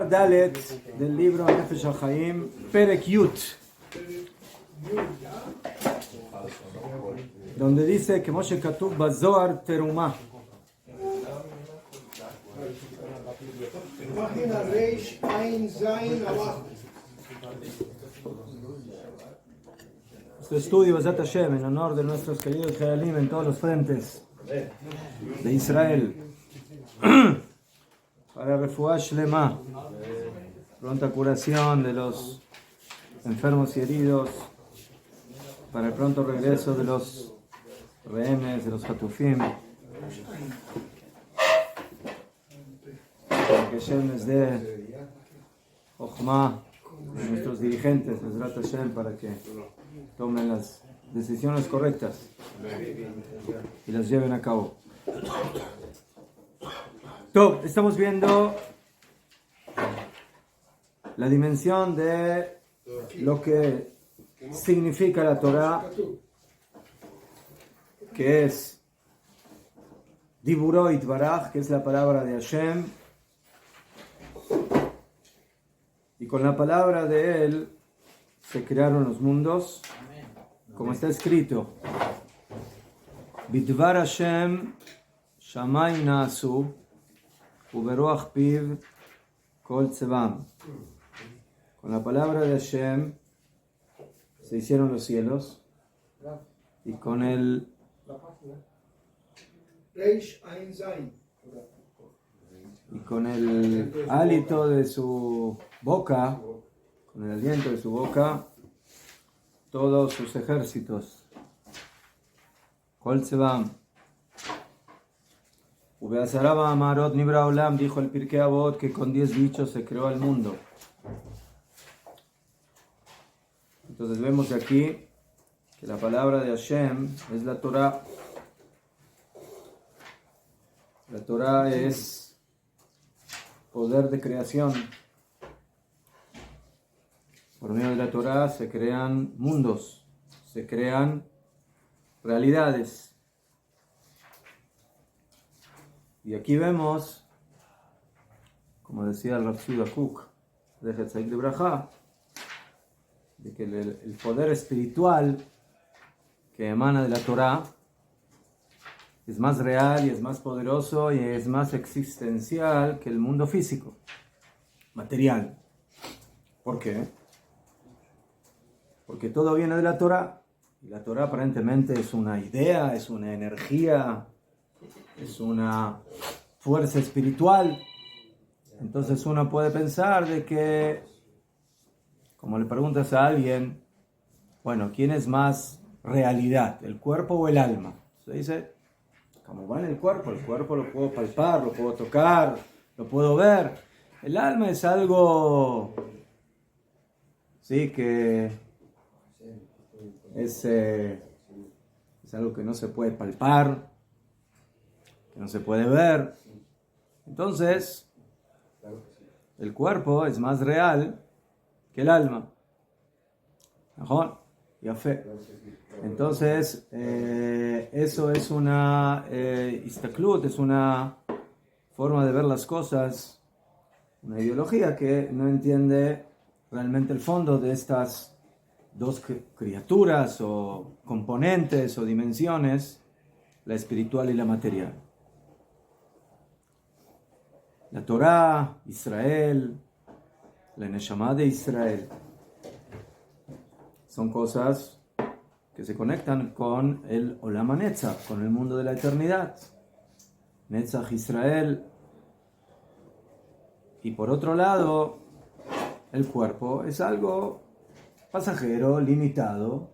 Dalet del libro Nefesh HaChaim, Perek Yut, donde dice que Moshe Katuv Bazohar Terumah. Página Reish Ain Zain abajo. Nuestro estudio Bezat Hashem en honor de nuestros queridos Jayalim en todos los frentes de Israel. Para Refuah Shlema, pronta curación de los enfermos y heridos, para el pronto regreso de los rehenes, de los Hatufim, para que Hashem les dé Jochma a nuestros dirigentes, Bezrat Hashem, para que tomen las decisiones correctas y las lleven a cabo. Estamos viendo la dimensión de lo que significa la Torah, que es Diburo Itbaraj, que es la palabra de Hashem, y con la palabra de Él se crearon los mundos, como está escrito: Bidvar Hashem Shamay Naasu Uberuach Piv Kol Tzevam. Con la palabra de Hashem se hicieron los cielos, y con el Reish Ain Zain. y con el hálito de su boca, con el aliento de su boca, todos sus ejércitos. Kol Tzevam. Ubeazaraba Amarot Nibra Olam, dijo el Pirkei Avot que con 10 bichos se creó el mundo. Entonces vemos aquí que la palabra de Hashem es la Torah. La Torah es poder de creación. Por medio de la Torah se crean mundos, se crean realidades. Y aquí vemos, como decía el Rav Tzvi Kook de Hetzaik de Braja, de que el poder espiritual que emana de la Torah es más real y es más poderoso y es más existencial que el mundo físico, material. ¿Por qué? Porque todo viene de la Torah, y la Torah aparentemente es una idea, es una energía, es una fuerza espiritual. Entonces uno puede pensar de que, como le preguntas a alguien, bueno, ¿quién es más realidad, el cuerpo o el alma? Se dice, como va en el cuerpo lo puedo palpar, lo puedo tocar, lo puedo ver. El alma es algo, sí, que es algo que no se puede palpar, que no se puede ver. Entonces, el cuerpo es más real que el alma. ¿Ajón? Y a fe. Entonces, eso es una istaklut, es una forma de ver las cosas, una ideología que no entiende realmente el fondo de estas dos criaturas o componentes o dimensiones, la espiritual y la material. La Torah, Israel, la Neshama de Israel, son cosas que se conectan con el Olam HaNetzach, con el mundo de la eternidad. Netzach Israel. Y por otro lado, el cuerpo es algo pasajero, limitado.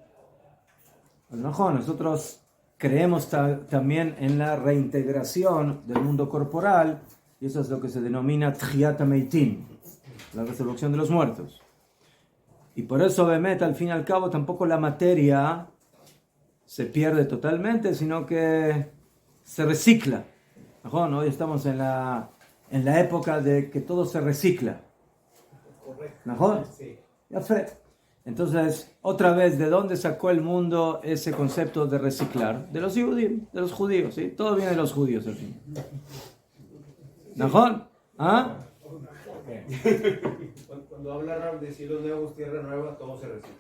Nosotros creemos también en la reintegración del mundo corporal, y eso es lo que se denomina Tchiyat HaMeitim, la resurrección de los muertos. Y por eso, Bemet, al fin y al cabo, tampoco la materia se pierde totalmente, sino que se recicla. Hoy estamos en la época de que todo se recicla. Correcto. Sí. Ya fue. Entonces, otra vez, ¿de dónde sacó el mundo ese concepto de reciclar? De los judíos, ¿sí? Todo viene de los judíos, al fin. ¿Najón? ¿Ah? Cuando habla Rab de cielos nuevos, tierra nueva, todo se recicla.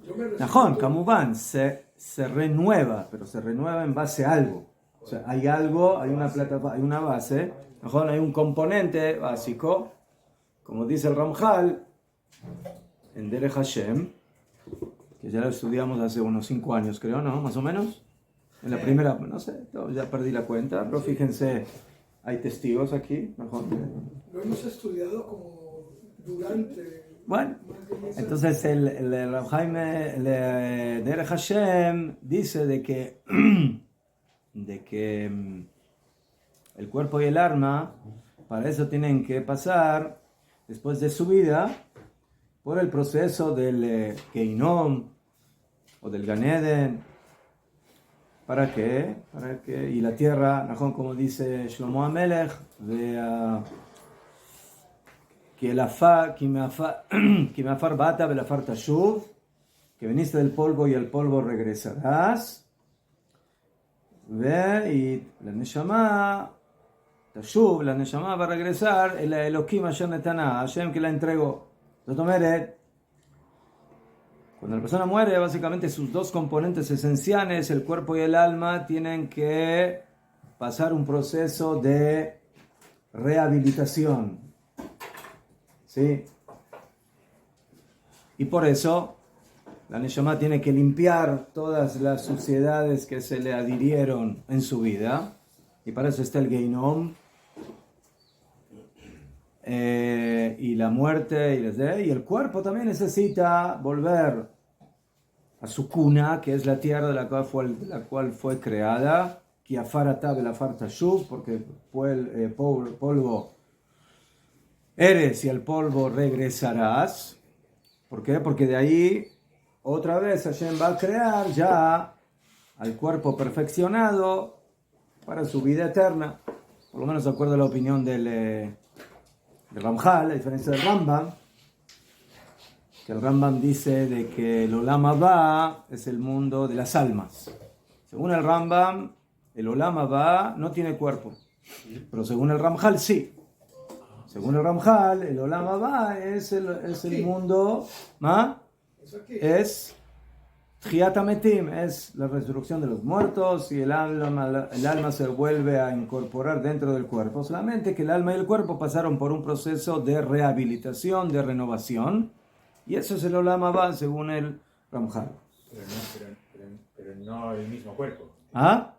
Yo me refiero- Najón, Kamubán, se renueva, pero se renueva en base a algo. O sea, hay algo, hay una plataforma, hay una base, Najón, hay un componente básico, como dice el Ramjal, en Derech Hashem, que ya lo estudiamos hace unos 5 años, creo, ¿no? Más o menos. En la primera, no sé, ya perdí la cuenta, pero fíjense, hay testigos aquí, Najón. Lo hemos estudiado como durante. Bueno, más de 10 años. entonces el Rav Jaime, el Derech Hashem dice de que el cuerpo y el alma, para eso tienen que pasar, después de su vida, por el proceso del Geinom o del Gan Eden. ¿Para qué? Y la tierra, Najón, como dice Shlomo HaMelech, que me afar bata velafar tashuv, que viniste del polvo y al polvo regresarás. Y la neshama tashuv, la neshama va a regresar, el Elohim Hashem Netana, Hashem que la entregó. Cuando la persona muere, básicamente sus dos componentes esenciales, el cuerpo y el alma, tienen que pasar un proceso de rehabilitación. ¿Sí? Y por eso la Neshama tiene que limpiar todas las suciedades que se le adhirieron en su vida. Y para eso está el Geinom. Y la muerte y el cuerpo también necesita volver a su cuna, que es la tierra de la cual fue creada. Porque polvo eres y al polvo regresarás. ¿Por qué? Porque de ahí otra vez Hashem va a crear ya al cuerpo perfeccionado para su vida eterna. Por lo menos de acuerdo a la opinión del Ramjal, a diferencia del Rambam, que el Rambam dice de que el Olam Haba es el mundo de las almas. Según el Rambam, el Olam Haba no tiene cuerpo, pero según el Ramjal sí. Según el Ramjal, el Olam Haba es el mundo, ¿ah? Es Tchiat HaMetim, es la resurrección de los muertos, y el alma se vuelve a incorporar dentro del cuerpo. Solamente que el alma y el cuerpo pasaron por un proceso de rehabilitación, de renovación, y eso es el Olam Haba según el Ramjal. Pero no el mismo cuerpo. ¿Ah?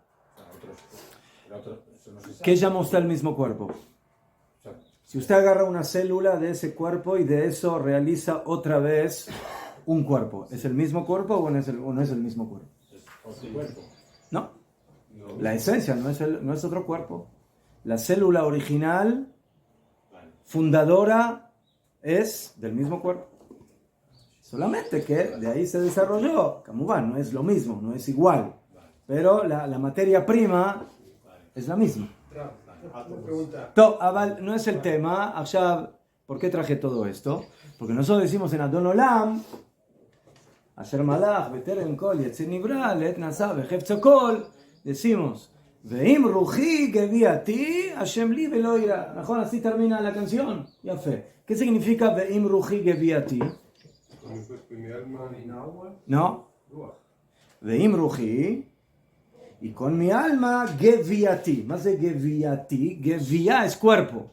Eso no se sabe. ¿Qué llama usted el mismo cuerpo? O sea, Si usted agarra una célula de ese cuerpo y de eso realiza otra vez un cuerpo, ¿es el mismo cuerpo o no es el mismo cuerpo? es otro cuerpo. No. La esencia no es otro cuerpo. La célula original, fundadora, es del mismo cuerpo. Solamente que de ahí se desarrolló. Kamubán, no es lo mismo, no es igual. Pero la materia prima es la misma. Una pregunta. No es el tema. Ahora, ¿por qué traje todo esto? Porque nosotros decimos en Adon Olam, Asher Malach, Beteren Kol, Yetzir Nibra, Let Nasa, Behefzo Kol, decimos, Veim Ruji Geviati, Hashem Li Velo Ira. Mejor así termina la canción. Ya fe. ¿Qué significa Veim Ruji Geviati? No. Veim Ruji. Y con mi alma, Geviati. Más de Geviati. Gevia es cuerpo.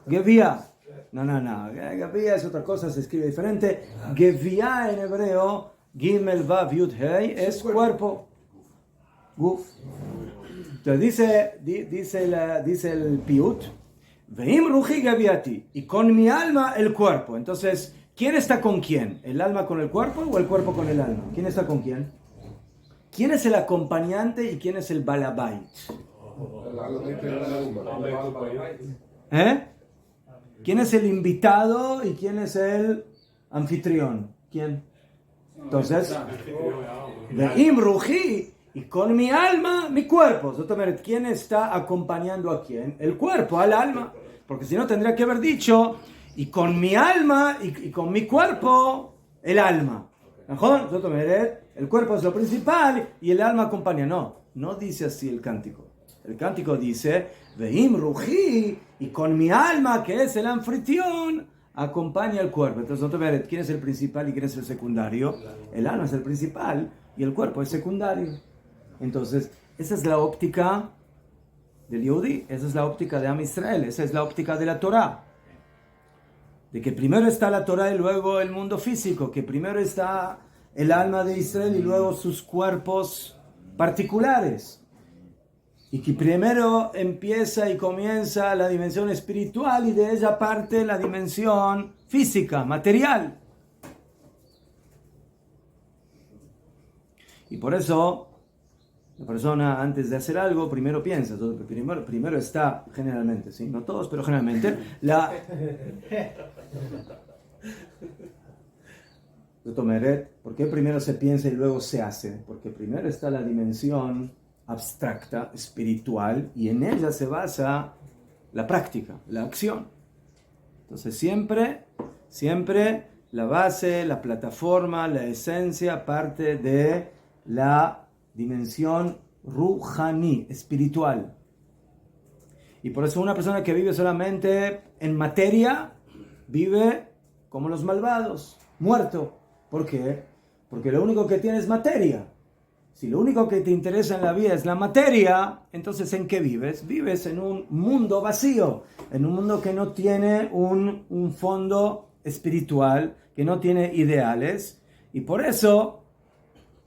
Gevia. No. Gevia es otra cosa, se escribe diferente. Gevia en hebreo, Gimel Vav Yud Hei, es cuerpo. Guf. Entonces dice el Piut, Veim Ruji Geviati. Y con mi alma, el cuerpo. Entonces, ¿quién está con quién? ¿El alma con el cuerpo o el cuerpo con el alma? ¿Quién está con quién? ¿Quién es el acompañante y quién es el balabait? ¿Quién es el invitado y quién es el anfitrión? ¿Quién? Entonces, Veim Ruji, y con mi alma, mi cuerpo. ¿Quién está acompañando a quién? El cuerpo, al alma. Porque si no tendría que haber dicho, y con mi alma y con mi cuerpo, el alma. ¿Mejor? El cuerpo es lo principal y el alma acompaña. No dice así el cántico. El cántico dice, Veim Ruji, y con mi alma, que es el anfitrión, acompaña el cuerpo. Entonces, no te veas quién es el principal y quién es el secundario. El alma es el principal y el cuerpo es secundario. Entonces, esa es la óptica del Yehudi, esa es la óptica de Am Israel, esa es la óptica de la Torah. De que primero está la Torah y luego el mundo físico, que primero está el alma de Israel y luego sus cuerpos particulares. Y que primero empieza y comienza la dimensión espiritual y de ella parte la dimensión física, material. Y por eso la persona antes de hacer algo primero piensa. Entonces, primero está generalmente, ¿sí? No todos, pero generalmente ¿por qué primero se piensa y luego se hace? Porque primero está la dimensión abstracta, espiritual, y en ella se basa la práctica, la acción. Entonces siempre la base, la plataforma, la esencia parte de la dimensión ruhani, espiritual. Y por eso una persona que vive solamente en materia vive como los malvados, muerto. ¿Por qué? Porque lo único que tiene es materia. Si lo único que te interesa en la vida es la materia, entonces ¿en qué vives? Vives en un mundo vacío, en un mundo que no tiene un fondo espiritual, que no tiene ideales. Y por eso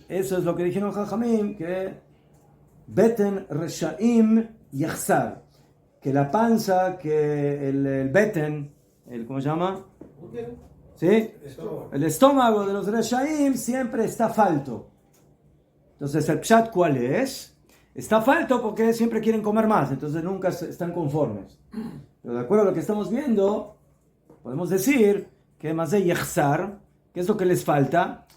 es lo que dijeron Jajamim, que Beten Reshaim Yachsar, que la panza, que el Beten, ¿cómo se llama? ¿Sí? El estómago de los Reshaim siempre está falto. Entonces, ¿el pshat cuál es? Está falto porque siempre quieren comer más, entonces nunca están conformes. Pero de acuerdo a lo que estamos viendo, podemos decir que más de yachzar, ¿qué es lo que les falta?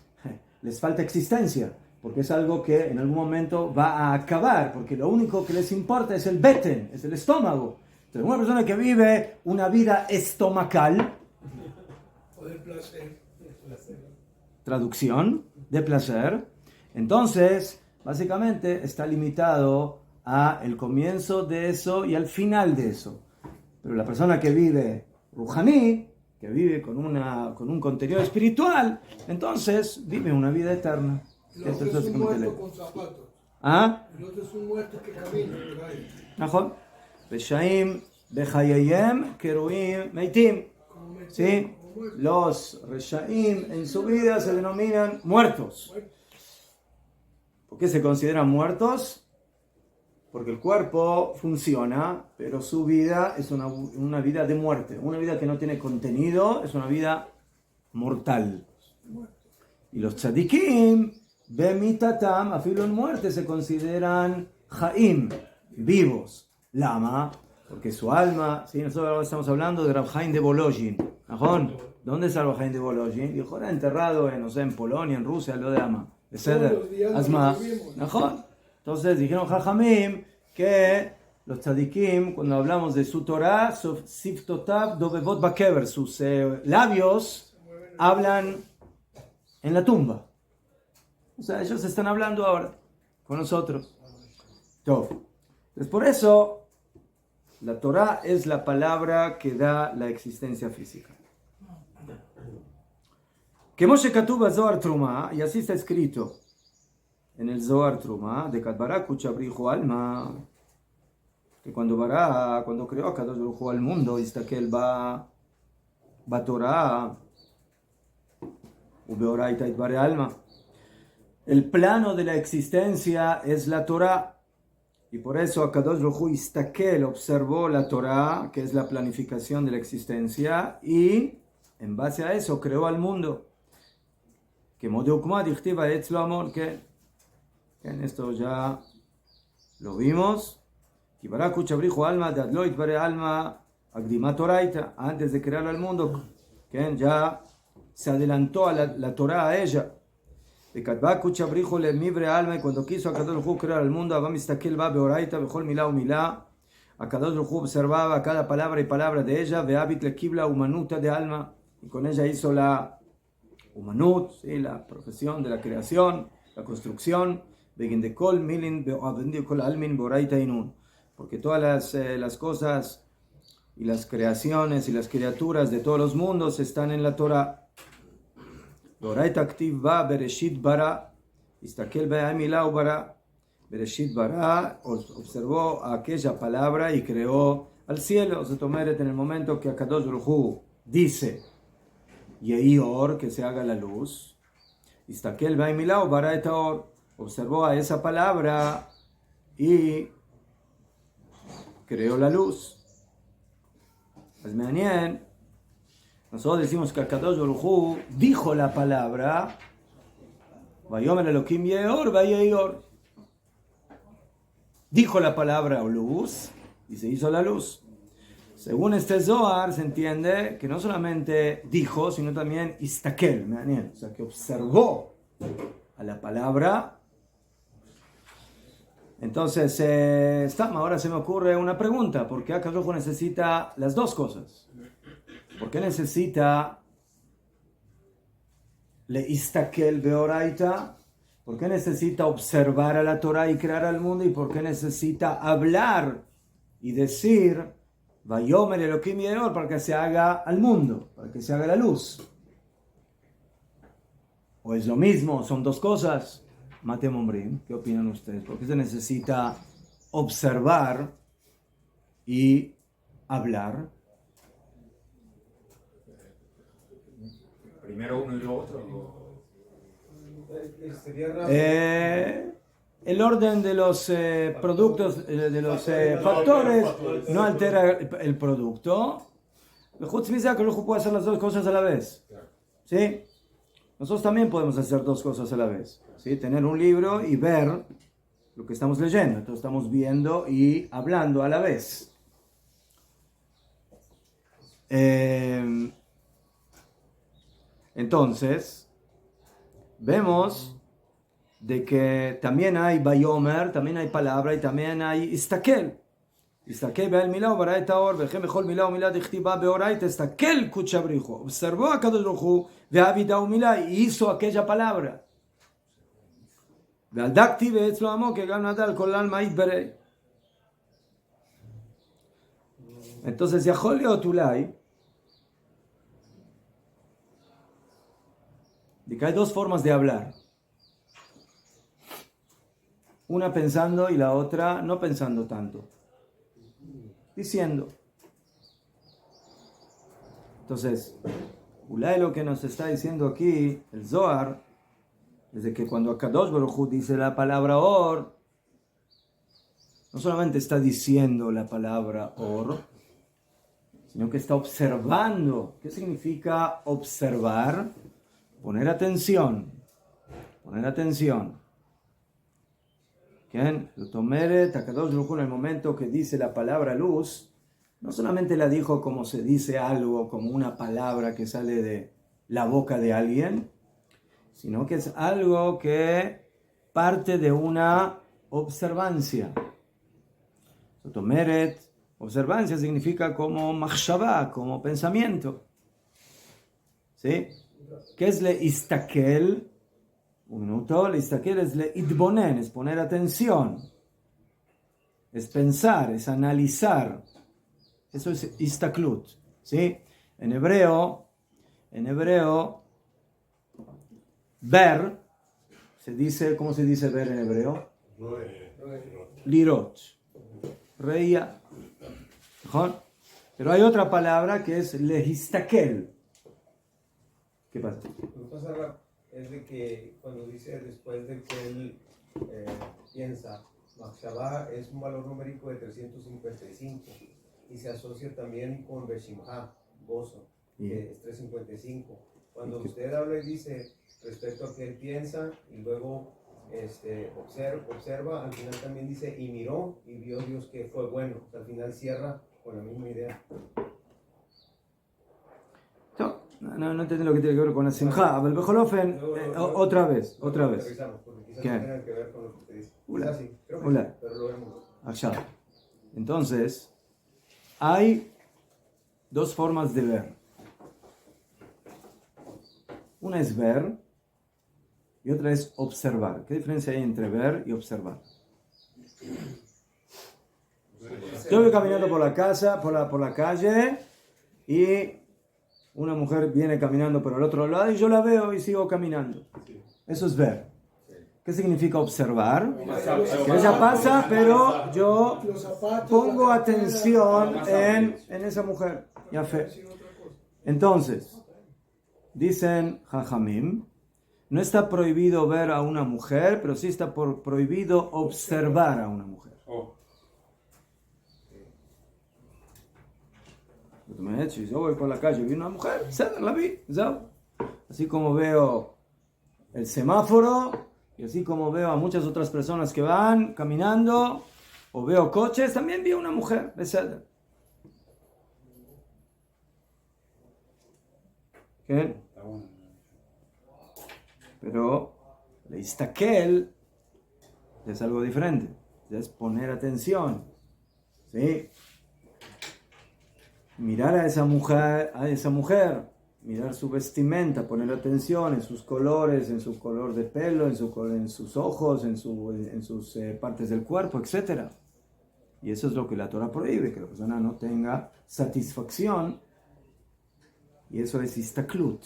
Les falta existencia, porque es algo que en algún momento va a acabar, porque lo único que les importa es el beten, es el estómago. Entonces, una persona que vive una vida estomacal, O del placer. traducción, de placer, entonces, básicamente está limitado a el comienzo de eso y al final de eso. Pero la persona que vive ruhaní, que vive con un contenido espiritual, entonces vive una vida eterna. El otro es un muerto con zapatos. ¿Ah? El otro es un muerto que camina por ahí. Najón. Reshaim bechayayem keruim meitim. ¿Sí? Los reshaim en su vida se denominan muertos. ¿Por qué se consideran muertos? Porque el cuerpo funciona, pero su vida es una vida de muerte. Una vida que no tiene contenido es una vida mortal. Y los tzadikim, bemitatam, afilo en muerte, se consideran jaim, vivos. Lama, porque su alma, ¿sí? Nosotros ahora estamos hablando de Rav Chaim de Volozhin. ¿Ajón? ¿Dónde está Rav Chaim de Volozhin? Dijo, era enterrado en Polonia, en Rusia, lo de Ama. Entonces dijeron Jajamim que los tzadikim, cuando hablamos de su Torah, sus labios hablan en la tumba. O sea, ellos están hablando ahora con nosotros. Entonces, por eso, la Torah es la palabra que da la existencia física. Que Moshe Katuba Zohar Truma, y así está escrito en el Zohar Truma, de Kadbará Kuchabrijo Alma, que cuando creó a Kadosh Baruj Hu al mundo, Istakel ba Torah, Ubeoraita Itbare Alma. El plano de la existencia es la Torah, y por eso a Kadosh Baruj Hu Istakel observó la Torah, que es la planificación de la existencia, y en base a eso creó al mundo. Que en esto ya lo vimos. Antes de crear al mundo, que ya se adelantó a la Torah a ella. Y cuando quiso a Kadosh Baruj Hu crear al mundo, a Kadosh Baruj Hu observaba cada palabra y palabra de ella, de alma, y con ella hizo la Umanut, ¿sí? La profesión de la creación, la construcción, porque todas las cosas y las creaciones y las criaturas de todos los mundos están en la Torah. Doraita activ va bereshit bara, istakel be'amilau bara, bereshit bara, observó aquella palabra y creó al cielo. Se tomeret en el momento que Akadosh Baruj Hu dice Yehi or, que se haga la luz, istakel be'amilau bara et or, observó a esa palabra y creó la luz. Pues mañana nosotros decimos que Akadosh Baruj Hu dijo la palabra Vayomer Elokim Yeor Vayehi or. Dijo la palabra luz y se hizo la luz. Según este Zohar se entiende que no solamente dijo, sino también istakel, o sea que observó a la palabra. Entonces, ahora se me ocurre una pregunta: ¿por qué Akadosh Baruj Hu necesita las dos cosas? ¿Por qué necesita le istakel beoraita? ¿Por qué necesita observar a la Torah y crear al mundo? ¿Y por qué necesita hablar y decir Vayomer Elokim Yeor para que se haga al mundo, para que se haga la luz? ¿O es lo mismo? ¿Son dos cosas? Matem Omrim, ¿qué opinan ustedes? ¿Por qué se necesita observar y hablar? Primero uno y luego otro. El orden de los productos, de los factores, no altera el producto. Chutz mizeh, que uno puede hacer las dos cosas a la vez. ¿Sí? Nosotros también podemos hacer dos cosas a la vez. ¿Sí? Tener un libro y ver lo que estamos leyendo. Entonces estamos viendo y hablando a la vez. Entonces, vemos de que también hay Bayomer, también hay palabra y también hay Istakel. Istakel be'al milah bara et haor, ve'chem bechol milah u'milah dichtiva beoraita, Istakel kuchabrijo. Observó a Akadosh Baruj Hu, ve'avida u'milah, y hizo aquella palabra. Ve'al dakti ve'etzlo amo, que gam nadal kol alma itberei. Entonces, Yahol leot ulai, de que hay dos formas de hablar. Una pensando y la otra no pensando tanto. Diciendo. Entonces, Ulay lo que nos está diciendo aquí, el Zohar, es de que cuando Akadosh Baruj Hu dice la palabra or, no solamente está diciendo la palabra or, sino que está observando. ¿Qué significa observar? Poner atención. Poner atención. ¿Quién? Lo tomere Akadosh Baruj Hu en el momento que dice la palabra luz, no solamente la dijo como se dice algo, como una palabra que sale de la boca de alguien, sino que es algo que parte de una observancia. Lo tomere, observancia significa como machshavá, como pensamiento. ¿Sí? ¿Qué es le istakel? Un minuto, le istakel es le itbonen, es poner atención, es pensar, es analizar. Eso es istaklut, ¿sí? En hebreo, ver, se dice, ¿cómo se dice ver en hebreo? Lirot, reía. ¿Mejor? Pero hay otra palabra que es lehistakel. ¿Qué pasa? Lo que pasa es de que cuando dice después de que él piensa, Machshavá es un valor numérico de 355 y se asocia también con Beshimha, gozo, que es 355. Cuando usted habla y dice respecto a que él piensa y luego observa, al final también dice y miró y vio Dios que fue bueno. O sea, al final cierra con la misma idea. No entiendo lo que tiene que ver con la simja. A ver, Bejolofen, otra vez. Quizás ¿Qué? no tenga que ver con lo que usted dice. Hola. Sí, creo que Hola. sí, pero lo vemos. Allá. Entonces, hay dos formas de ver. Una es ver y otra es observar. ¿Qué diferencia hay entre ver y observar? Yo voy caminando por la casa, por la calle, y una mujer viene caminando por el otro lado y yo la veo y sigo caminando. Eso es ver. ¿Qué significa observar? Que ella pasa, pero yo pongo atención en esa mujer. Ya fe. Entonces, dicen Jajamim, no está prohibido ver a una mujer, pero sí está prohibido observar a una mujer. Si yo voy por la calle y vi una mujer, la vi, ¿sabes? Así como veo el semáforo, y así como veo a muchas otras personas que van caminando, o veo coches, también vi una mujer, ¿verdad? ¿Qué? Pero la istakel es algo diferente, es poner atención, ¿sí? Mirar a esa mujer, mirar su vestimenta, poner atención en sus colores, en su color de pelo, en sus ojos, en sus partes del cuerpo, etc. Y eso es lo que la Torah prohíbe, que la persona no tenga satisfacción, y eso es istaklut.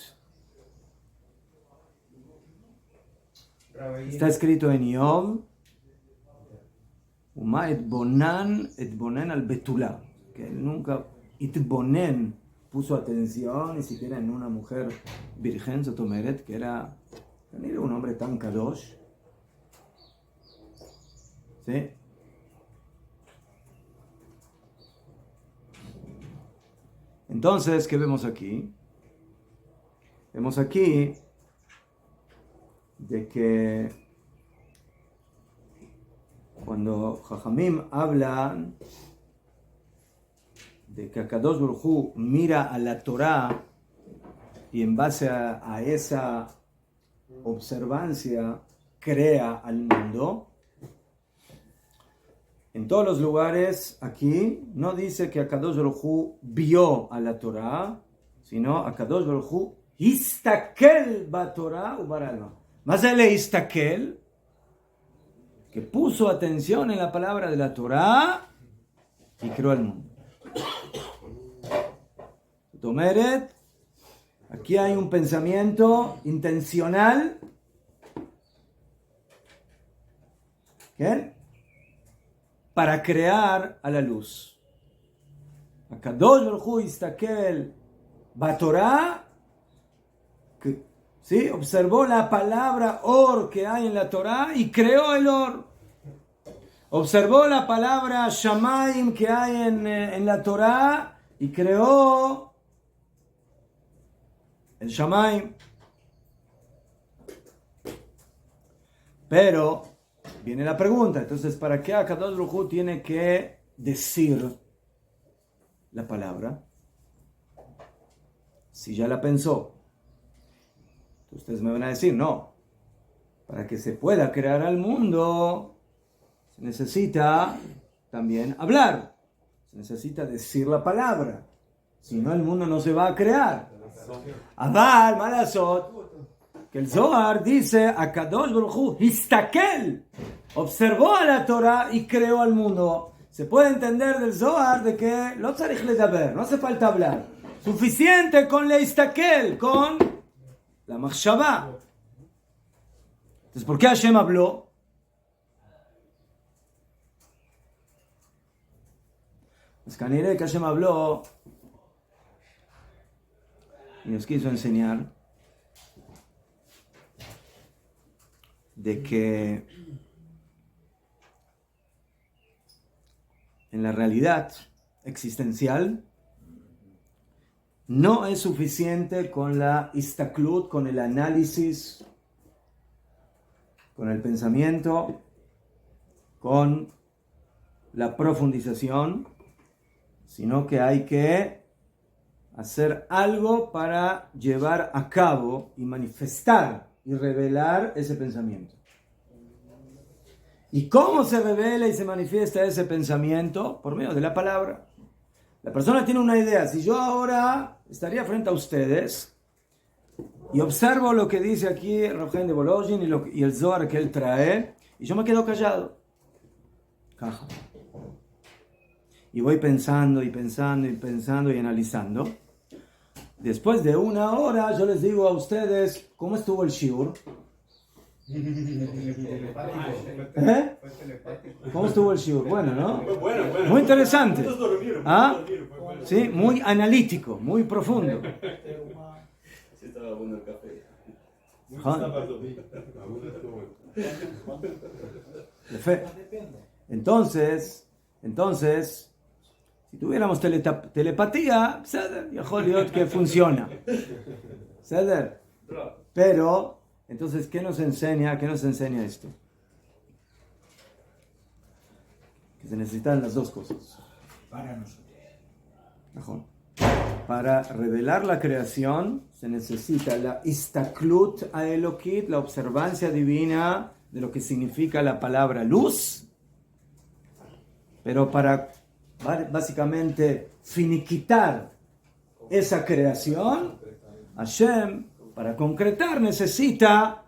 Está escrito en Yov, Uma et bonan al betulá, que él nunca itbonen puso atención ni siquiera en una mujer virgen, Sotomeret, que era un hombre tan kadosh. ¿Sí? Entonces, ¿qué vemos aquí? Vemos aquí de que cuando Jajamim hablan de que Akadosh Baruj Hu mira a la Torah y en base a esa observancia crea al mundo, en todos los lugares aquí no dice que Akadosh Baruj Hu vio a la Torah, sino Akadosh Baruj Hu istakel ba Torah u baralma. Más allá de istakel, que puso atención en la palabra de la Torah y creó el mundo. Tomeret, aquí hay un pensamiento intencional, ¿qué? Para crear a la luz. Akadosh Baruj Hu istakel ba Torah, ¿sí? Observó la palabra or que hay en la Torah y creó el or. Observó la palabra Shamaim que hay en la Torah y creó el Shamaim. Pero viene la pregunta, entonces, ¿para qué Akadosh Baruj Hu tiene que decir la palabra si ya la pensó? Ustedes me van a decir, no, para que se pueda crear al mundo se necesita también hablar, se necesita decir la palabra, si no el mundo no se va a crear. Aval, malasot, que el Zohar dice, Akadosh Baruj Hu histakel, observó a la Torah y creó al mundo. Se puede entender del Zohar de que lo tzarich ledaber, no hace falta hablar, suficiente con la histakel, con la machshavá. Entonces, ¿por qué Hashem habló? Pues Caniré que Hashem habló y nos quiso enseñar de que en la realidad existencial no es suficiente con la istaklut, con el análisis, con el pensamiento, con la profundización, sino que hay que hacer algo para llevar a cabo y manifestar y revelar ese pensamiento. ¿Y cómo se revela y se manifiesta ese pensamiento? Por medio de la palabra. La persona tiene una idea. Si yo ahora estaría frente a ustedes y observo lo que dice aquí Rav Chaim de Volozhin y el Zohar que él trae, y yo me quedo callado. Caja. y voy pensando y pensando y pensando y analizando. Después de 1 hora yo les digo a ustedes, ¿cómo estuvo el shiur? ¿Eh? ¿Cómo estuvo el shiur? Bueno, ¿no? Bueno. Muy interesante. Todos dormieron, ¿Ah? bueno. Sí, muy analítico, muy profundo. Sí, estaba bueno el café. Entonces, si tuviéramos telepatía, que funciona. Pero, entonces, ¿qué nos enseña esto? Que se necesitan las dos cosas. Para nosotros. Mejor. Para revelar la creación se necesita la istaklut a Elokit, la observancia divina de lo que significa la palabra luz, pero para básicamente finiquitar esa creación, Hashem, para concretar, necesita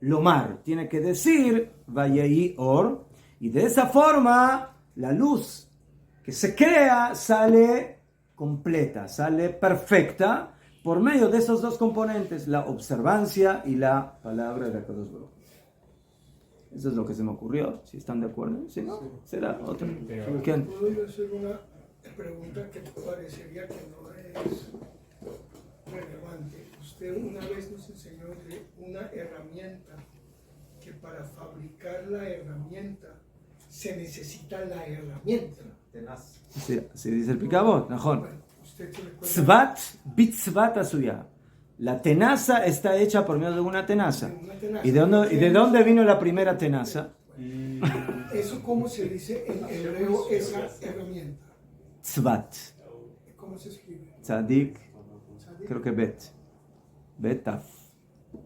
lomar, tiene que decir Vayei Or, y de esa forma la luz que se crea sale completa, sale perfecta por medio de esos dos componentes, la observancia y la palabra de Akadosh Baruj Hu. Eso es lo que se me ocurrió, si están de acuerdo, si no, será otra. ¿Quién? ¿Puedo yo hacer una pregunta que parecería que no es relevante? Usted una vez nos enseñó de una herramienta que para fabricar la herramienta se necesita la herramienta. Tenaz. Si dice el picabot, Najón. Bueno, usted se recuerda Tzvat, bitzvat asuya. La tenaza está hecha por medio de una tenaza. de una tenaza. ¿Y de dónde vino la primera tenaza? ¿Eso cómo se dice en hebreo esa herramienta? Tzvat. ¿Cómo se escribe? Tzadik, Tzadik, creo que bet. Betaf.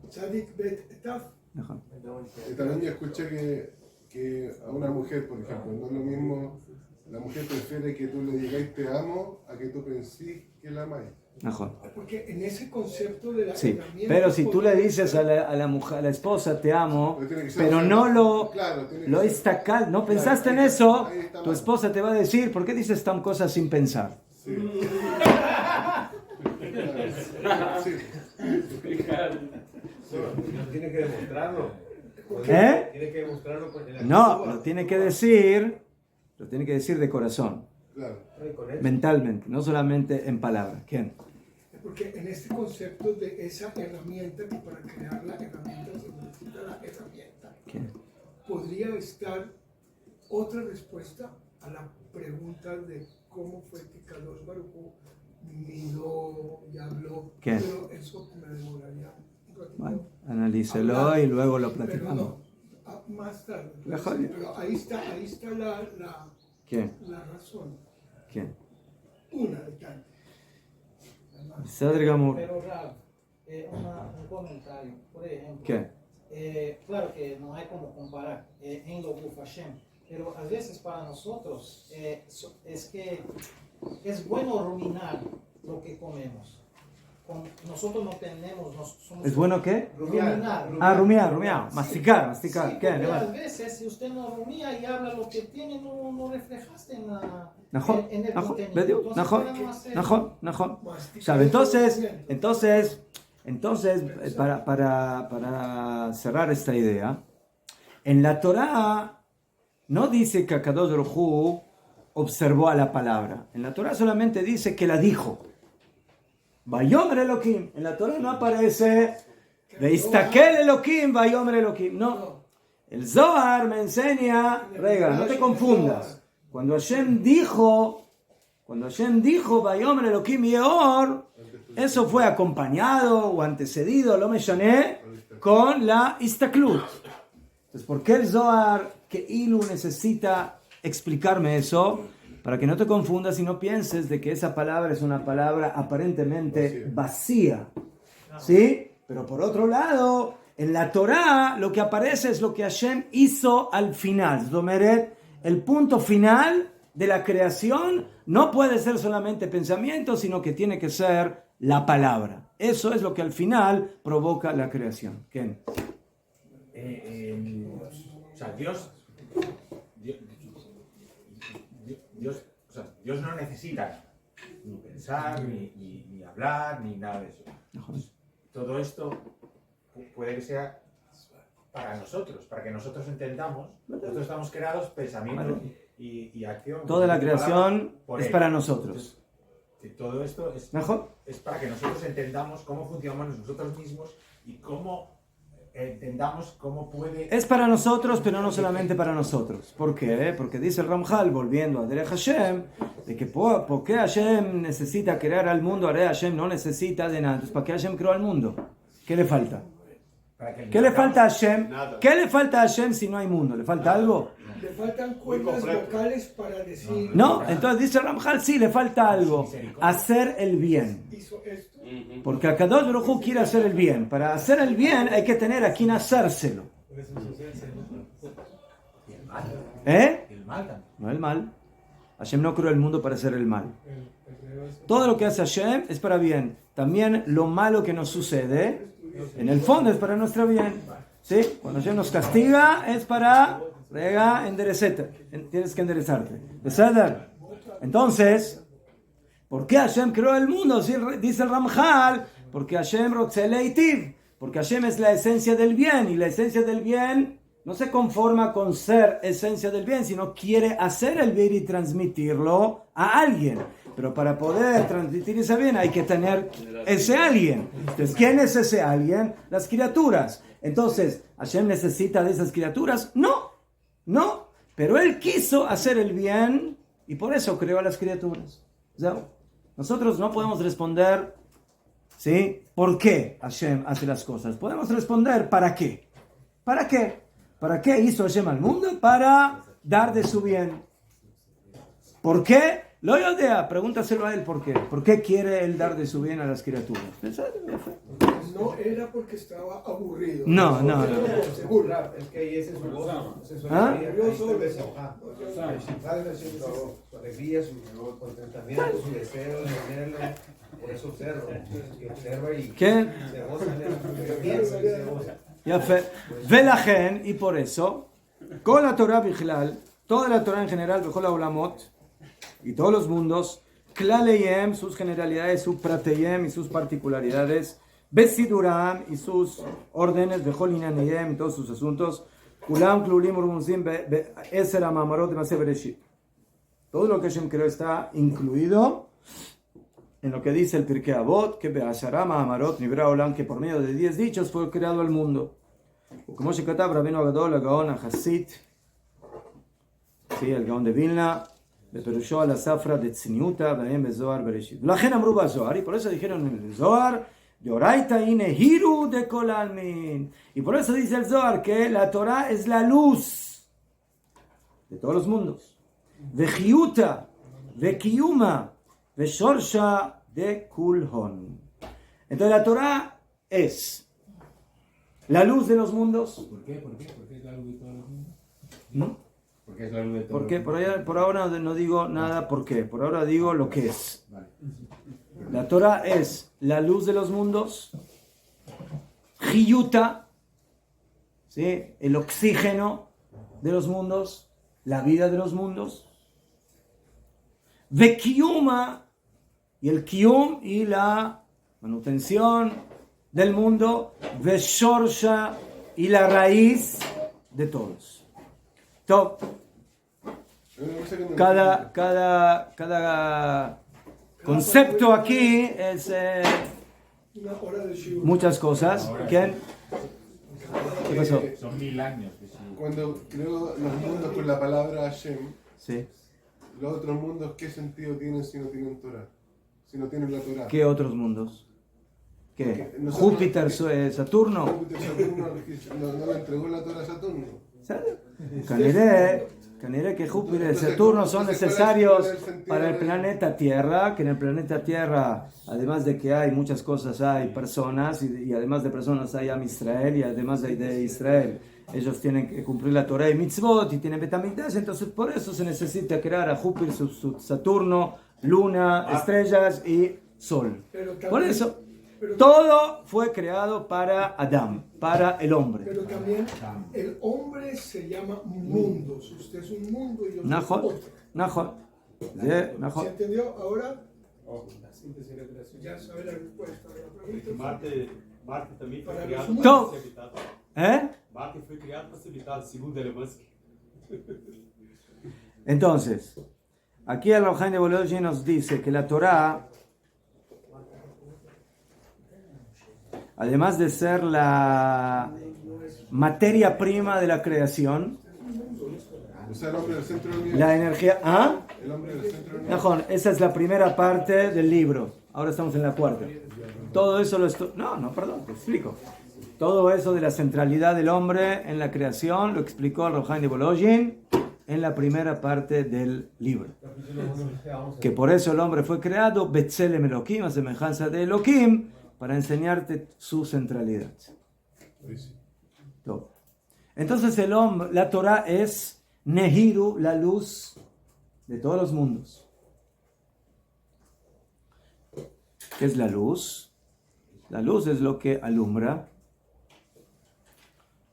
Tzadik bet taf. Najón. Y también yo escuché que a una mujer, por ejemplo, no es lo mismo, la mujer prefiere que tú le digáis te amo a que tú pensís que la amáis. Najón. Porque en ese concepto de la Sí, herramienta... pero si tú le dices a la mujer, a la esposa, te amo, Pero tiene que ser pero así. no lo Claro, tiene que lo ser. estacal, no Claro, pensaste en ahí- eso, ahí está tu mal. esposa te va a decir, ¿por qué dices tan cosas sin pensar? Sí. Sí. Tiene que demostrarlo. ¿Eh? Tiene que demostrarlo con el No, lo tiene que decir de corazón, Claro. con él. mentalmente, no solamente en palabras. ¿Quién? Porque en este concepto de esa herramienta, que para crear la herramienta se necesita la herramienta, ¿Quién? podría estar otra respuesta a la pregunta de cómo fue que Kadosh Baruj Hu miró y habló. ¿Qué? Pero eso me demoraría un ratito. Bueno, analícelo y luego lo platicamos. Pero no, más tarde. La joya. Pero ahí está ¿Quién? la razón. ¿Quién? Una de tantas. Sadr Gamur. Pero Rab, un comentario, por ejemplo. ¿Qué? Claro que no hay como comparar en lo Guf Hashem, pero a veces para nosotros es que es bueno ruminar lo que comemos. Nosotros no tenemos, somos ¿Es bueno qué? ruminar. Ah, rumiar, masticar. Sí, ¿Qué? porque a veces si usted no rumía y habla lo que tiene, no reflejaste en el contenido. Najón. ¿Sabe? Entonces, para cerrar esta idea, en la Torá no dice que Akadosh Baruj Hu observó a la palabra. En la Torá solamente dice que la dijo. Vayomer Elohim. En la Torá no aparece Veistakel Elohim, Vayomer Elohim. No. El Zohar me enseña, no te confundas. Cuando Hashem dijo Vayomer Elohim Yeor, eso fue acompañado o antecedido, lo mencioné, con la Istaklut. Entonces, ¿por qué el Zohar, que Ilu necesita explicarme eso? Para que no te confundas y no pienses de que esa palabra es una palabra aparentemente vacía. ¿Sí? Pero por otro lado, en la Torá lo que aparece es lo que Hashem hizo al final. Zomeret, el punto final de la creación no puede ser solamente pensamiento, sino que tiene que ser la palabra. Eso es lo que al final provoca la creación. ¿Quién? O sea, Dios, o sea, Dios no necesita ni pensar, ni hablar, ni nada de eso. Todo esto puede que sea para nosotros, para que nosotros entendamos. Nosotros estamos creados pensamiento y acción. Toda la creación por es Él. para nosotros. Entonces, todo esto ¿Mejor? es para que nosotros entendamos cómo funcionamos nosotros mismos y cómo entendamos cómo puede... Es para nosotros, pero no solamente para nosotros. ¿Por qué? Porque dice el Ramjal, volviendo a Derech Hashem, de que ¿por qué Hashem necesita crear al mundo? Ahora Hashem no necesita de nada. Entonces, ¿para qué Hashem creó al mundo? ¿Qué le falta? ¿Qué le falta a Hashem? ¿Qué le falta a Hashem si no hay mundo? ¿Le falta algo? Le faltan cuerdas vocales para decir. No, entonces dice el Ramjal, sí, le falta algo. Hacer el bien. Hizo esto. Porque a Kadosh Baruj Hu quiere hacer el bien. Para hacer el bien hay que tener a quien hacérselo. Y el mal. ¿Eh? El mal también. No el mal. Hashem no creó el mundo para hacer el mal. Todo lo que hace Hashem es para bien. También lo malo que nos sucede, en el fondo es para nuestro bien. ¿Sí? Cuando Hashem nos castiga es para... Rega, enderecete. Tienes que enderezarte. ¿Verdad? Entonces, ¿por qué Hashem creó el mundo? Dice el Ramjal, porque Hashem rotzeitiv. Porque Hashem es la esencia del bien. Y la esencia del bien no se conforma con ser esencia del bien, sino quiere hacer el bien y transmitirlo a alguien. Pero para poder transmitir ese bien hay que tener ese alguien. Entonces, ¿quién es ese alguien? Las criaturas. Entonces, ¿Hashem necesita de esas criaturas? No. Pero Él quiso hacer el bien y por eso creó a las criaturas. O sea, nosotros no podemos responder, ¿sí? ¿Por qué Hashem hace las cosas? Podemos responder, ¿para qué? ¿Para qué? ¿Para qué hizo Hashem al mundo? Para dar de su bien. ¿Por qué? Lo idea, pregúntaselo a él por qué. ¿Por qué quiere él dar de su bien a las criaturas? No era porque estaba aburrido. No. Seguro. Es que ahí ese es su gozo. Ese es su ¿Ah? alegría. Ahí está el Besojá. Su alegría, su contentamiento, su deseo de tenerle. Por eso observa. Y observa y ¿Qué? se goza. Piensa y se goza. Ya fe. Velagen, y por eso, con la Torah Bichlal, toda la Torah en general, Bechol Haolamot, y todos los mundos, Klaleyem, sus generalidades, su Prateyem y sus particularidades, Besiduram y sus órdenes, Bechol Inaneyem y todos sus asuntos, Kulam Klulim Urmunzim Eser Amamarot de Maseh Bereshit. Todo lo que Hashem creó está incluido en lo que dice el Pirkei Avot, que Be'asharam Amarot Nibra Olam, que por medio de 10 dichos fue creado el mundo. Como se katav Rabbeinu Agadol, Gaon HaChasid, sí, el Gaon de Vilna, בפרושו על הספרא דצניותא בהם בזוהר בראשית. ולכן אמרו בזוהר, y por eso dijeron en el Zohar, דאורייתא היא נהירו דכל העלמין. Y por eso dice el Zohar que la Torah es la luz de todos los mundos. וחיותא וקיומא ושורשא דכולהון. Entonces la Torah es la luz de los mundos. ¿Por qué? ¿Por qué? ¿Por qué es la luz de todos los mundos? ¿No? Porque es la luz de todos Porque los mundos. por ahora no digo nada por qué. Por ahora digo lo que es. Vale. La Torah es la luz de los mundos, Hiyuta, ¿sí? El oxígeno de los mundos, la vida de los mundos, Vekiyuma, y el Kiyum y la manutención del mundo, Veshorsha, y la raíz de todos. Top. Cada concepto aquí es Una hora de shiur. muchas cosas. ¿Quién? ¿Qué pasó? Son 1000 años. Que sí. Cuando creo los mundos con la palabra Hashem, Sí. los otros mundos, ¿qué sentido tienen si no tienen Torah? Si no tienen la Torah. ¿Qué otros mundos? ¿Qué? Porque nosotros- Júpiter, Saturno. Saturno no le entregó la Torah a Saturno. Caniré que Júpiter y Saturno son necesarios para el planeta Tierra, que en el planeta Tierra, además de que hay muchas cosas, hay personas, y además de personas hay Am Israel, y además de Israel, ellos tienen que cumplir la Torah y Mitzvot, y tienen Betamigdash, entonces por eso se necesita crear a Júpiter, Saturno, Luna, estrellas y Sol. Pero también- Por eso, pero- todo fue creado para Adán, para el hombre. Pero también el hombre se llama mundos. Usted es un mundo y yo soy Najón, otro. Najón. ¿Se entendió? Ahora La síntesis y la creación. ya sabe la respuesta a la pregunta. Marte também foi Para criado resumir. para Então- ser habitado. ¿Eh? Marte foi criado para ser habitado, segundo Elon Musk. Entonces, aquí el Rojaim de Volodyin nos dice que la Torá, además de ser la materia prima de la creación, O sea, el hombre del centro del universo. la energía... ¿Ah? El hombre del centro del universo. Najón, esa es la primera parte del libro. Ahora estamos en la cuarta. Todo eso lo estoy... No, perdón, te explico. Todo eso de la centralidad del hombre en la creación lo explicó el Rojaim de Volodyin en la primera parte del libro. Capítulo 1, Que por eso el hombre fue creado, Betzelem Elohim, a semejanza de Elohim, para enseñarte su centralidad. Ahí sí. Todo. Entonces el hombre, la Torah es Nehiru, la luz de todos los mundos. ¿Qué es la luz? La luz es lo que alumbra.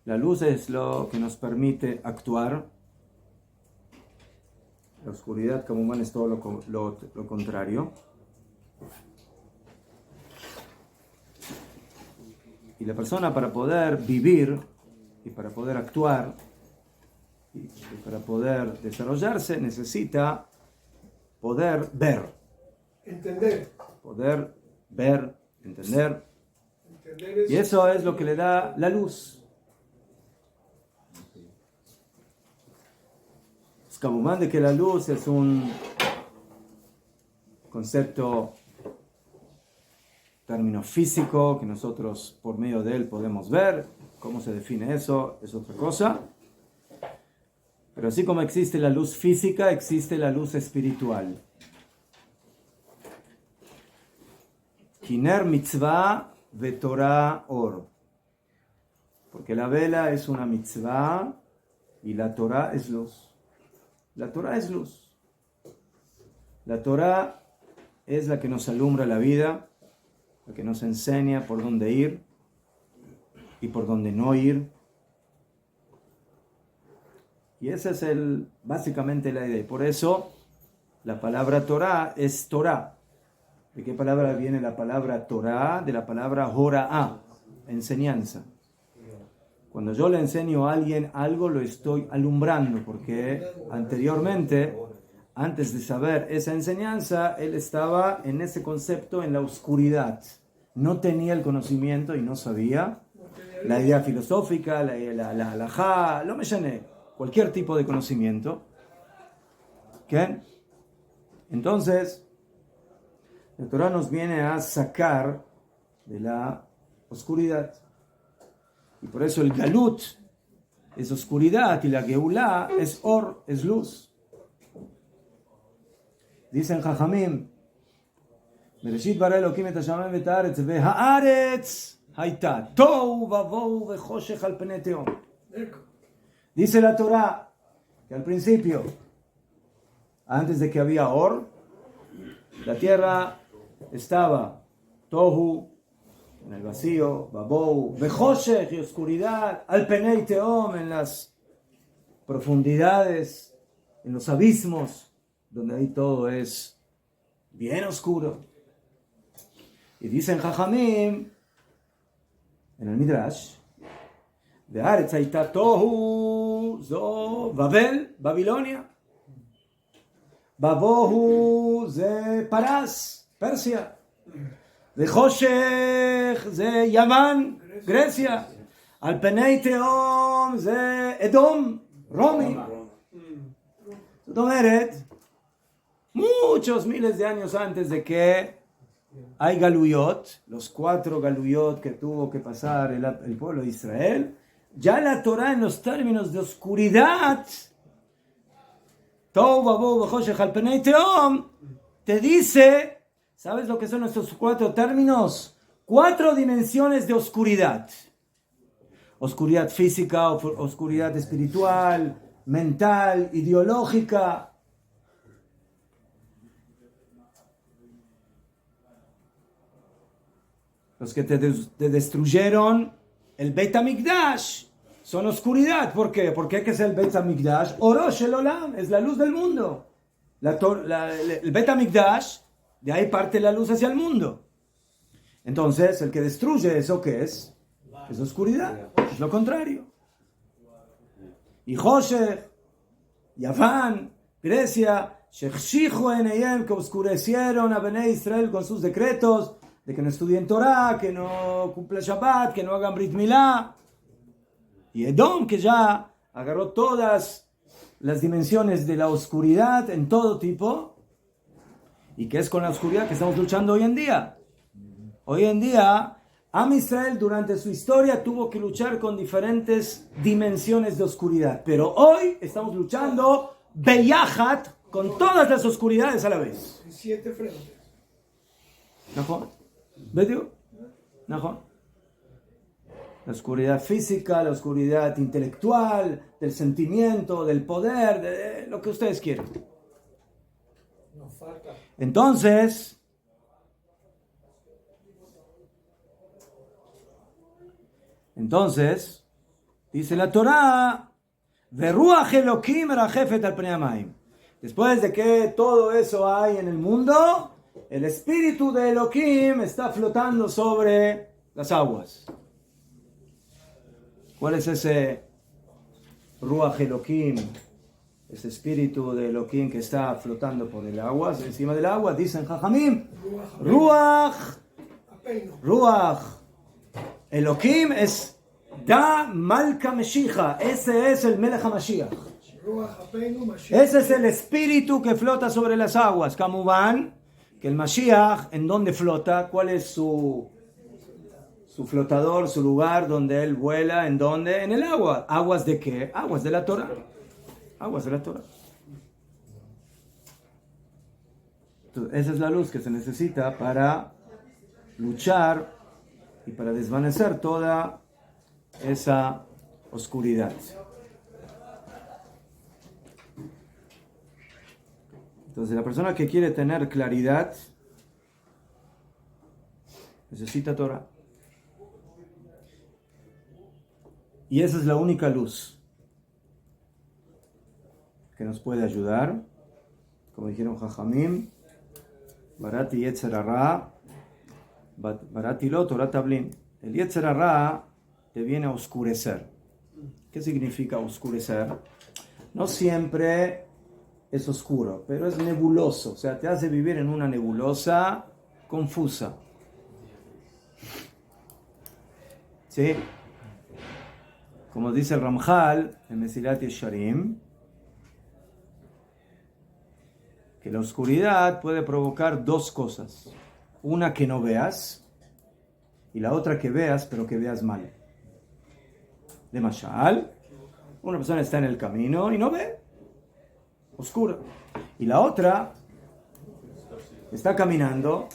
La luz es lo que nos permite actuar. La oscuridad, como humano, es todo lo contrario. Y la persona, para poder vivir y para poder actuar y para poder desarrollarse, necesita poder ver. Entender. Poder ver, entender. Entender es... Y eso es lo que le da la luz. Es como de que la luz es un concepto, término físico, que nosotros por medio de él podemos ver. ¿Cómo se define eso? Es otra cosa. Pero así como existe la luz física, existe la luz espiritual. Kiner mitzvah vetorah or. Porque la vela es una mitzvah y la Torah es luz. La Torah es luz. La Torah es la que nos alumbra la vida, la que nos enseña por dónde ir y por dónde no ir. Y esa es básicamente la idea. Por eso la palabra Torah es Torah. ¿De qué palabra viene la palabra Torah? De la palabra Hora'ah, enseñanza. Cuando yo le enseño a alguien algo, lo estoy alumbrando, porque anteriormente, antes de saber esa enseñanza, él estaba en ese concepto, en la oscuridad. No tenía el conocimiento y no sabía la idea filosófica, la halajá, lo me llené, cualquier tipo de conocimiento. ¿Qué? Entonces, la Torah nos viene a sacar de la oscuridad. Y por eso el Galut es oscuridad y la Geulá es Or, es luz. Dicen Jajamim, Bereshit bara Elokim et hashamayim v'et haaretz v'haaretz hayta tohu vavohu v'choshech al pnei tehom. Dice la Torah que al principio, antes de que había Or, la tierra estaba Tohu, en el vacío, Babou, Bejoshech y oscuridad, al Penei Tehom, en las profundidades, en los abismos, donde ahí todo es bien oscuro. Y dicen Jajamim, en el Midrash, de Aretz Haita Tohu, Zo, Babel, Babilonia, Babohu, Ze Parás, Persia. De Joshech, de Yaván, Grecia. Al Penei Tehom, de Edom, Romi. Muchos miles de años antes de que hay Galuyot, los 4 Galuyot que tuvo que pasar el pueblo de Israel, ya la Torah en los términos de oscuridad, Tohu Vabohu V'Choshech al Penei Tehom, te dice... ¿Sabes lo que son estos 4 términos? 4 dimensiones de oscuridad. Oscuridad física, oscuridad espiritual, mental, ideológica. Los que te destruyeron el Beit HaMikdash son oscuridad. ¿Por qué? Porque ¿qué es el Beit HaMikdash? Orosh el Olam, es la luz del mundo. el Bet HaMikdash, de ahí parte la luz hacia el mundo. Entonces, el que destruye eso, ¿qué es? Es oscuridad, es lo contrario. Y Joshech, Yaván, Grecia, Shechshichu Eneyem, que oscurecieron a Bnei Israel con sus decretos de que no estudien Torah, que no cumplan Shabbat, que no hagan Brit Milá. Y Edom, que ya agarró todas las dimensiones de la oscuridad en todo tipo, y que es con la oscuridad que estamos luchando hoy en día. Hoy en día, Am Israel durante su historia tuvo que luchar con diferentes dimensiones de oscuridad, pero hoy estamos luchando Beyachat con todas las oscuridades a la vez. 7 frentes. ¿No? ¿Ves? ¿No? La oscuridad física, la oscuridad intelectual, del sentimiento, del poder, de lo que ustedes quieran. Nos falta. Entonces, dice la Torá, Veruach Elokim rajefet al pnei hamayim. Después de que todo eso hay en el mundo, el espíritu de Elohim está flotando sobre las aguas. ¿Cuál es ese Ruach Elohim? Ese espíritu de Elohim que está flotando por el agua, encima del agua, dicen Jajamim, Ruach Elohim es Da Malka Meshicha, ese es el Melech HaMashiach. Ese es el espíritu que flota sobre las aguas. Kamuban, que el Mashiach, ¿en dónde flota? ¿Cuál es su flotador, su lugar donde él vuela? ¿En dónde? En el agua. ¿Aguas de qué? Aguas de la Torah. Aguas de la Torah. Entonces, esa es la luz que se necesita para luchar y para desvanecer toda esa oscuridad. Entonces, la persona que quiere tener claridad necesita Torah. Y esa es la única luz que nos puede ayudar. Como dijeron Jajamim, Barati Yetzer Hara, Barati Lo Torah Tablin. El Yetzer Hara te viene a oscurecer. ¿Qué significa oscurecer? No siempre es oscuro, pero es nebuloso. O sea, te hace vivir en una nebulosa confusa. ¿Sí? Como dice el Ramjal en Mesilat Yesharim, que la oscuridad puede provocar dos cosas. Una, que no veas, y la otra, que veas, pero que veas mal. De Mashal, una persona está en el camino y no ve, oscura. Y la otra está caminando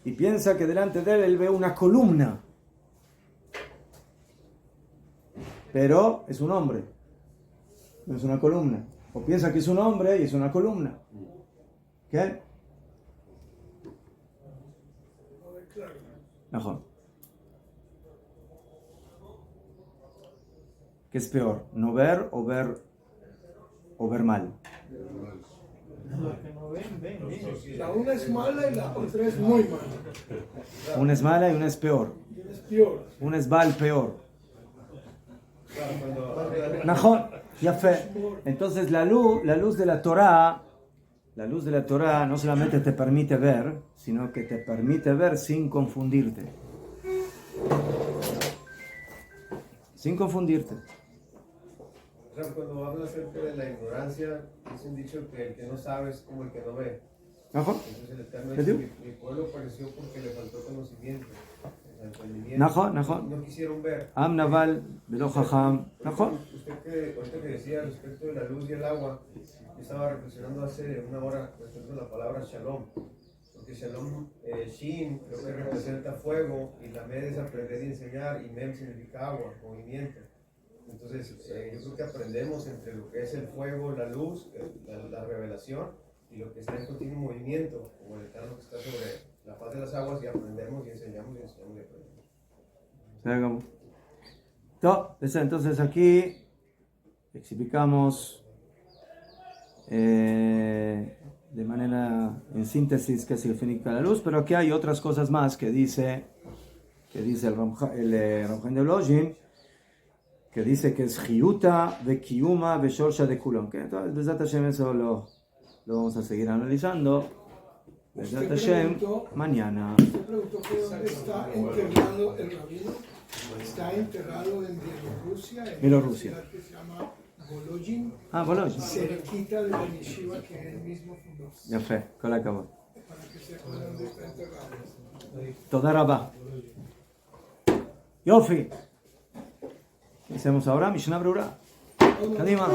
y piensa que delante de él ve una columna, pero es un hombre, no es una columna. O piensa que es un hombre y es una columna. ¿Qué? Mejor. ¿Qué es peor? ¿No ver o ver mal? La una es mala y la otra es muy mala. Una es mala y una es peor. Es peor. Una es Baal peor. Mejor. Ya fe. Entonces la luz de la Torah no solamente te permite ver, sino que te permite ver sin confundirte. Sin confundirte. Cuando habla acerca de la ignorancia, es un dicho que el que no sabe es como el que no ve. Ajá. Entonces el Eterno dice, mi pueblo pereció porque le faltó conocimiento, entendimiento. Najón. No quisieron ver. Am naval, velo jajam. Najón. Usted que decía respecto de la luz y el agua, yo estaba reflexionando hace una hora respecto a la palabra shalom. Porque shalom, shin, creo que representa fuego, y la med es aprender y enseñar, y mem significa agua, movimiento. Entonces, yo creo que aprendemos entre lo que es el fuego, la luz, la revelación, y lo que está en continuo movimiento, como el Eterno que está sobre la faz de las aguas, y aprendemos y enseñamos y aprendemos. Entonces aquí explicamos de manera, en síntesis, qué significa la luz, pero aquí hay otras cosas más que dice el Ramjan de Lojin, que dice que es Hiuta de Kiuma de Shorsha de Kulon. Que entonces, Besat Hashem, eso lo vamos a seguir analizando. Besat Hashem, mañana. Usted preguntó que dónde está enterrado el rabino. Está enterrado en Bielorrusia, en Bielorrusia. una ciudad que se llama Volojin, Volojin. cerquita de la yeshiva que él mismo fundó. Ya fue, con la cabo. Para que sepan dónde está enterrado. Toda Rabá. Yofi. ¿Qué hacemos ahora? Mishnah Brura. Kadima.